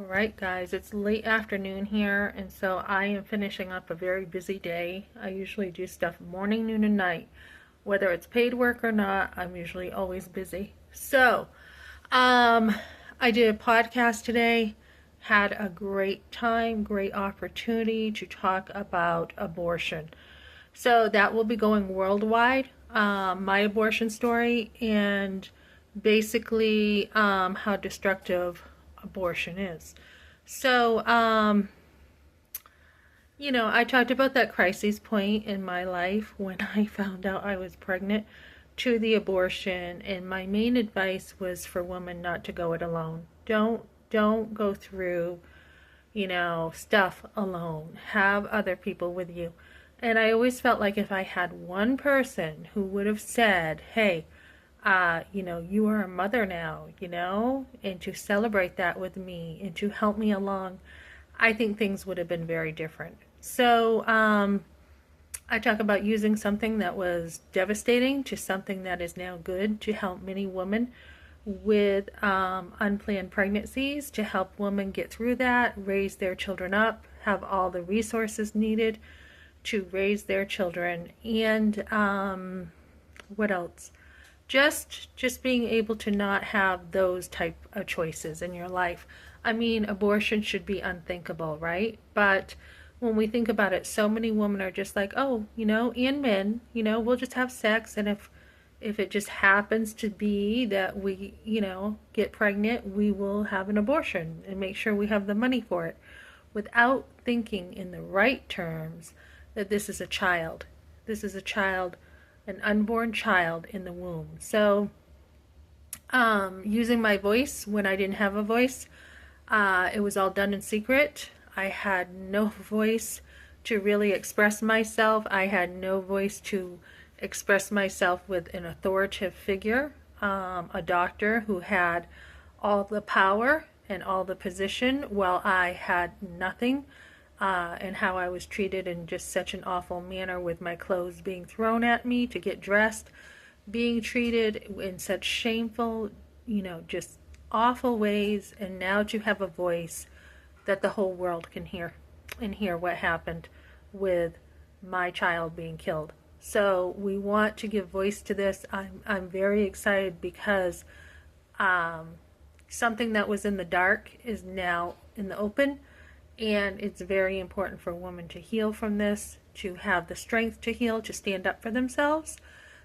Alright guys, it's late afternoon here, and so I am finishing up a very busy day. I usually do stuff morning, noon, and night. Whether it's paid work or not, I'm usually always busy. Um, I did a podcast today, had a great time, great opportunity to talk about abortion. So that will be going worldwide. My abortion story and basically how destructive abortion is. So, I talked about that crisis point in my life when I found out I was pregnant to the abortion, and my main advice was for women not to go it alone. Don't go through, stuff alone. Have other people with you. And I always felt like if I had one person who would have said, hey, you are a mother now, and to celebrate that with me and to help me along, I think things would have been very different. So, I talk about using something that was devastating to something that is now good to help many women with unplanned pregnancies, to help women get through that, raise their children up, have all the resources needed to raise their children, and what else? Just being able to not have those type of choices in your life. I mean, abortion should be unthinkable, right? But when we think about it, so many women are just like, oh, and men, we'll just have sex, and if it just happens to be that we, get pregnant, we will have an abortion and make sure we have the money for it, without thinking in the right terms that this is a child. This is a child, an unborn child in the womb. So, using my voice when I didn't have a voice, it was all done in secret. I had no voice to really express myself. I had no voice to express myself with an authoritative figure, a doctor who had all the power and all the position, while I had nothing, and how I was treated in just such an awful manner, with my clothes being thrown at me to get dressed, being treated in such shameful, just awful ways, and now to have a voice that the whole world can hear and hear what happened with my child being killed. So we want to give voice to this. I'm very excited because something that was in the dark is now in the open, and it's very important for women to heal from this, to have the strength to heal, to stand up for themselves,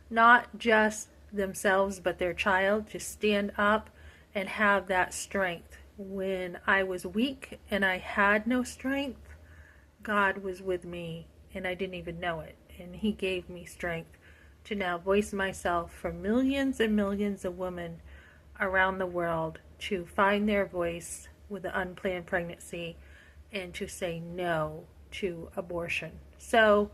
not just themselves, but their child, to stand up and have that strength. When I was weak and I had no strength, God was with me and I didn't even know it. And He gave me strength to now voice myself for millions and millions of women around the world to find their voice with an unplanned pregnancy and to say no to abortion. So,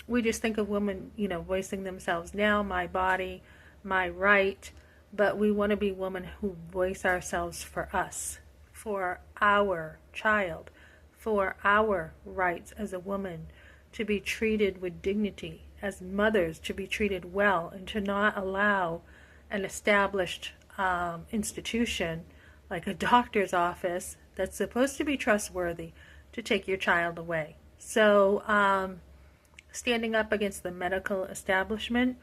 we just think of women, voicing themselves now, my body, my right, but we want to be women who voice ourselves for us, for our child, for our rights as a woman, to be treated with dignity, as mothers, to be treated well, and to not allow an established institution like a doctor's office that's supposed to be trustworthy to take your child away. So, standing up against the medical establishment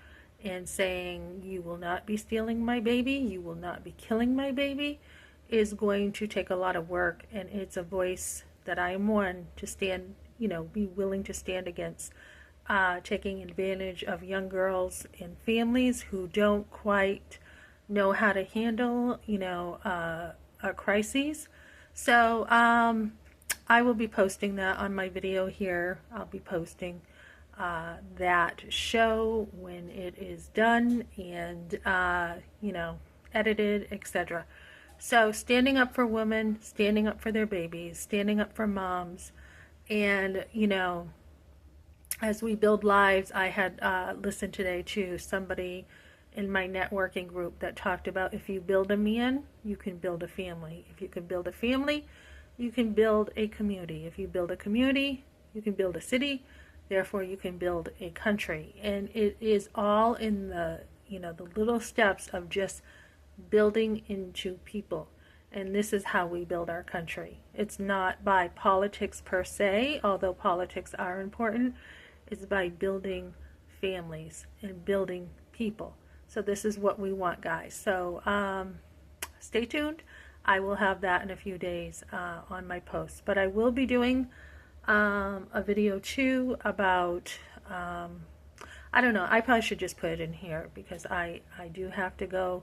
and saying, you will not be stealing my baby, you will not be killing my baby, is going to take a lot of work, and it's a voice that I am one to stand, be willing to stand against, taking advantage of young girls and families who don't quite know how to handle, a crises. So, I will be posting that on my video here. I'll be posting that show when it is done and, edited, etc. So, standing up for women, standing up for their babies, standing up for moms, and, as we build lives, I had listened today to somebody in my networking group that talked about, if you build a man, you can build a family. If you can build a family, you can build a community. If you build a community, you can build a city. Therefore, you can build a country. And it is all in the little steps of just building into people. And this is how we build our country. It's not by politics per se, although politics are important. It's by building families and building people. So this is what we want, guys. So stay tuned. I will have that in a few days on my post. But I will be doing a video too about, I don't know, I probably should just put it in here because I do have to go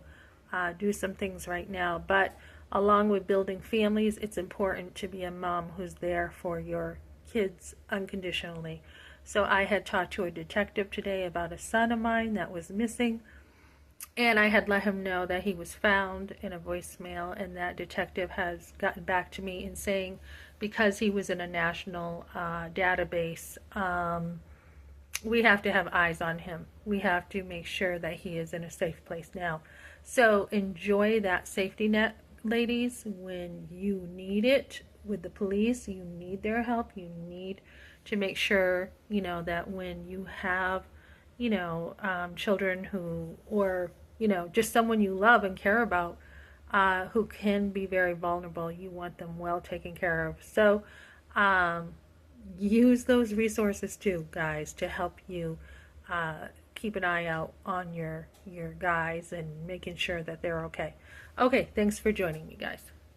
do some things right now. But along with building families, it's important to be a mom who's there for your kids unconditionally. So I had talked to a detective today about a son of mine that was missing, and I had let him know that he was found in a voicemail, and that detective has gotten back to me in saying because he was in a national database, we have to have eyes on him. We have to make sure that he is in a safe place now. So enjoy that safety net, ladies, when you need it with the police. You need their help. You need to make sure, you know, that when you have, you know, children who, or, you know, just someone you love and care about, who can be very vulnerable, you want them well taken care of. So use those resources too, guys, to help you keep an eye out on your guys and making sure that they're okay. Okay, thanks for joining me, guys.